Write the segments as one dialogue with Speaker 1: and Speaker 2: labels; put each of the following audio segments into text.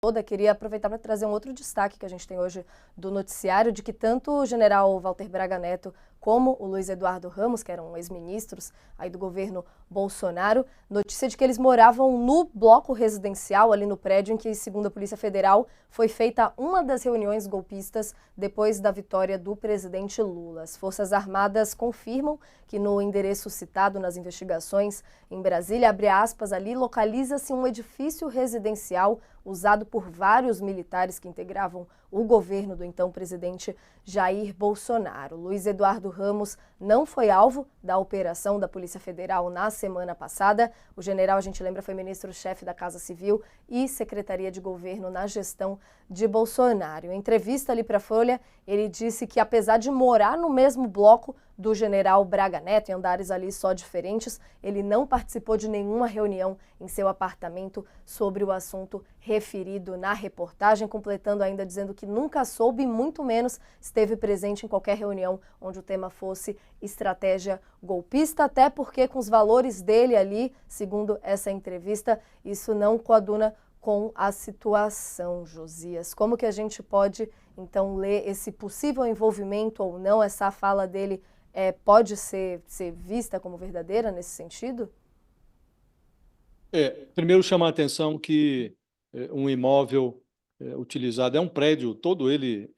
Speaker 1: toda, queria aproveitar para trazer um outro destaque que a gente tem hoje do noticiário, de que tanto o general Walter Braga Neto como o Luiz Eduardo Ramos, que eram ex-ministros aí do governo Bolsonaro, notícia de que eles moravam no bloco residencial, ali no prédio em que, segundo a Polícia Federal, foi feita uma das reuniões golpistas depois da vitória do presidente Lula. As Forças Armadas confirmam que no endereço citado nas investigações em Brasília, abre aspas ali, localiza-se um edifício residencial usado por vários militares que integravam o governo do então presidente Jair Bolsonaro. Luiz Eduardo Ramos não foi alvo da operação da Polícia Federal na semana passada. O general, a gente lembra, foi ministro-chefe da Casa Civil e Secretaria de Governo na gestão de Bolsonaro. Em entrevista ali para a Folha, ele disse que, apesar de morar no mesmo bloco do general Braga Neto, em andares ali só diferentes, ele não participou de nenhuma reunião em seu apartamento sobre o assunto referido na reportagem, completando ainda dizendo que nunca soube, muito menos esteve presente em qualquer reunião onde o tema fosse estratégia golpista, até porque com os valores dele ali, segundo essa entrevista, isso não coaduna com a situação, Josias. Como que a gente pode, então, ler esse possível envolvimento ou não, essa fala dele pode ser vista como verdadeira nesse sentido?
Speaker 2: Primeiro chamar a atenção que um imóvel utilizado é um prédio, todo ele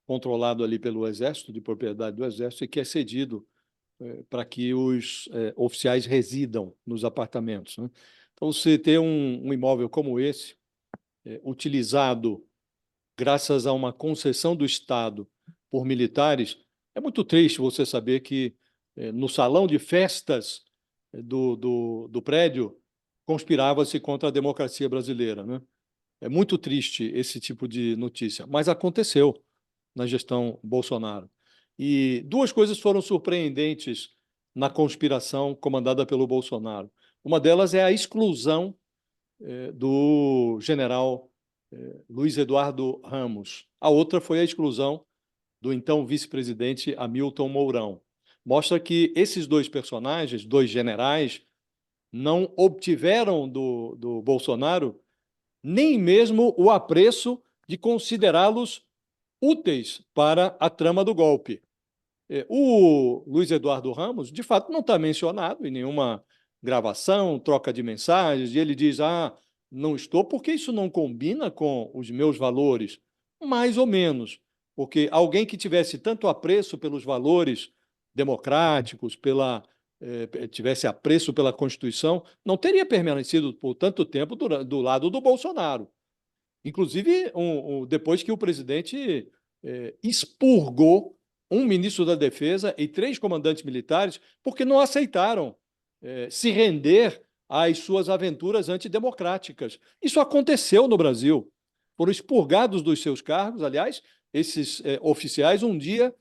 Speaker 2: controlado ali pelo Exército, de propriedade do Exército, e que é cedido para que os oficiais residam nos apartamentos, né? Então, você ter um imóvel como esse, utilizado graças a uma concessão do Estado por militares, é muito triste você saber que no salão de festas do prédio conspirava-se contra a democracia brasileira, né? É muito triste esse tipo de notícia, mas aconteceu na gestão Bolsonaro. E duas coisas foram surpreendentes na conspiração comandada pelo Bolsonaro. Uma delas é a exclusão do general Luiz Eduardo Ramos. A outra foi a exclusão do então vice-presidente Hamilton Mourão. Mostra que esses dois personagens, dois generais, não obtiveram do Bolsonaro nem mesmo o apreço de considerá-los úteis para a trama do golpe. O Luiz Eduardo Ramos, de fato, não está mencionado em nenhuma gravação, troca de mensagens, e ele diz, não estou porque isso não combina com os meus valores. Mais ou menos, porque alguém que tivesse tanto apreço pelos valores democráticos, tivesse apreço pela Constituição, não teria permanecido por tanto tempo do lado do Bolsonaro. Inclusive, depois que o presidente expurgou um ministro da Defesa e 3 comandantes militares, porque não aceitaram se render às suas aventuras antidemocráticas. Isso aconteceu no Brasil. Foram expurgados dos seus cargos. Aliás, esses oficiais um dia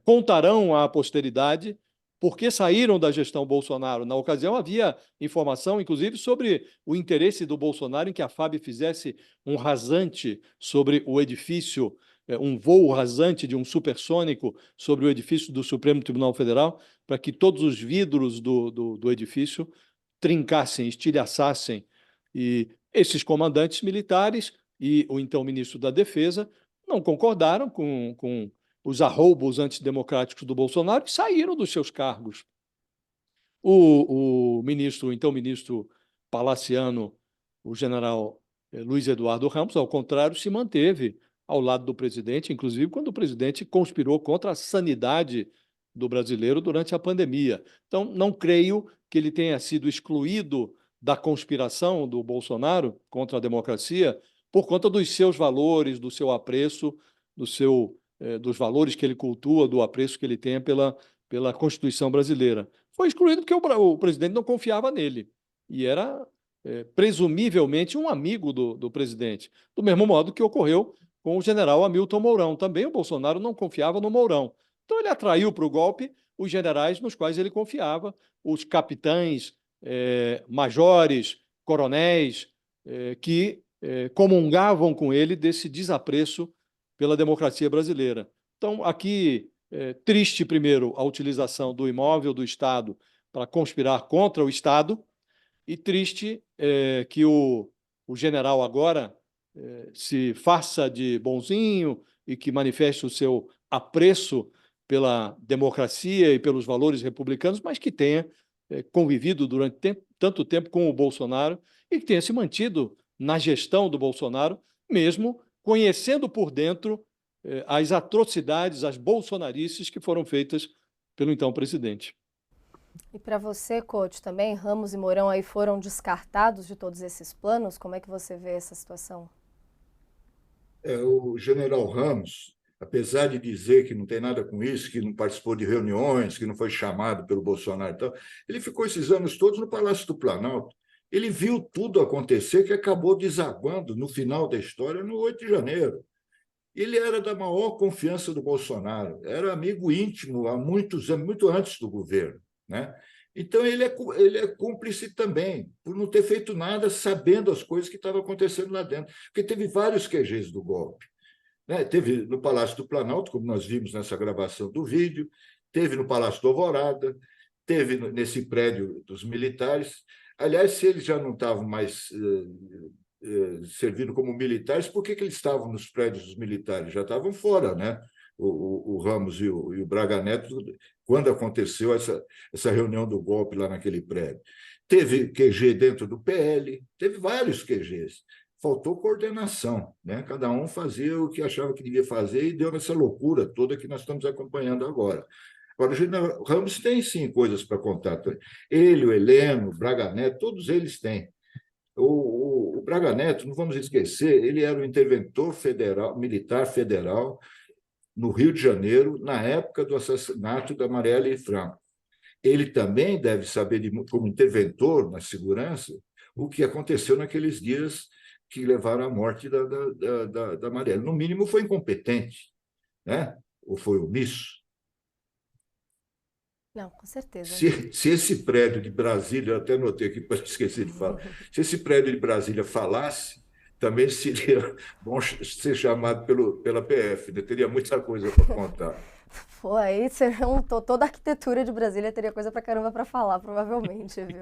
Speaker 2: contarão à posteridade porque saíram da gestão Bolsonaro. Na ocasião, havia informação, inclusive, sobre o interesse do Bolsonaro em que a FAB fizesse um rasante sobre o edifício, um voo rasante de um supersônico sobre o edifício do Supremo Tribunal Federal, para que todos os vidros do edifício trincassem, estilhaçassem. E esses comandantes militares e o então ministro da Defesa não concordaram com os arroubos antidemocráticos do Bolsonaro e saíram dos seus cargos. O então ministro palaciano, o general Luiz Eduardo Ramos, ao contrário, se manteve ao lado do presidente, inclusive quando o presidente conspirou contra a sanidade do brasileiro durante a pandemia. Então, não creio que ele tenha sido excluído da conspiração do Bolsonaro contra a democracia por conta dos seus valores, do seu apreço, dos valores que ele cultua, do apreço que ele tem pela Constituição brasileira. Foi excluído porque o presidente não confiava nele e era presumivelmente um amigo do presidente, do mesmo modo que ocorreu com o general Hamilton Mourão. Também o Bolsonaro não confiava no Mourão. Então ele atraiu para o golpe os generais nos quais ele confiava, os capitães, majores, coronéis, que comungavam com ele desse desapreço pela democracia brasileira. Então, aqui, triste, primeiro, a utilização do imóvel do Estado para conspirar contra o Estado, e triste que o o general agora se faça de bonzinho e que manifeste o seu apreço pela democracia e pelos valores republicanos, mas que tenha convivido durante tanto tempo com o Bolsonaro e que tenha se mantido na gestão do Bolsonaro, mesmo conhecendo por dentro as atrocidades, as bolsonarices que foram feitas pelo então presidente.
Speaker 1: E para você, coach, também Ramos e Mourão aí foram descartados de todos esses planos? Como é que você vê essa situação?
Speaker 3: O general Ramos, apesar de dizer que não tem nada com isso, que não participou de reuniões, que não foi chamado pelo Bolsonaro e tal, ele ficou esses anos todos no Palácio do Planalto. Ele viu tudo acontecer, que acabou desabando no final da história, no 8 de janeiro. Ele era da maior confiança do Bolsonaro, era amigo íntimo há muitos anos, muito antes do governo, né? Então, ele é cúmplice também, por não ter feito nada sabendo as coisas que estavam acontecendo lá dentro. Porque teve vários QGs do golpe, né? Teve no Palácio do Planalto, como nós vimos nessa gravação do vídeo, teve no Palácio do Alvorada, teve nesse prédio dos militares. Aliás, se eles já não estavam mais servindo como militares, por que eles estavam nos prédios dos militares? Já estavam fora, né? O Ramos e o Braga Neto, quando aconteceu essa reunião do golpe lá naquele prédio. Teve QG dentro do PL, teve vários QGs. Faltou coordenação, né? Cada um fazia o que achava que devia fazer e deu nessa loucura toda que nós estamos acompanhando agora. Agora, o general Ramos tem, sim, coisas para contar. Ele, o Heleno, o Braga Neto, todos eles têm. O Braga Neto, não vamos esquecer, ele era o interventor federal, militar federal no Rio de Janeiro, na época do assassinato da Marielle Franco. Ele também deve saber, como interventor na segurança, o que aconteceu naqueles dias que levaram à morte da Marielle. No mínimo, foi incompetente, né? Ou foi omisso.
Speaker 1: Não, com certeza.
Speaker 3: Se esse prédio de Brasília, eu até anotei aqui para esquecer de falar, se esse prédio de Brasília falasse, também seria bom ser chamado pela PF, né? Teria muita coisa para contar.
Speaker 1: Pô, aí toda a arquitetura de Brasília teria coisa pra caramba para falar, provavelmente, viu?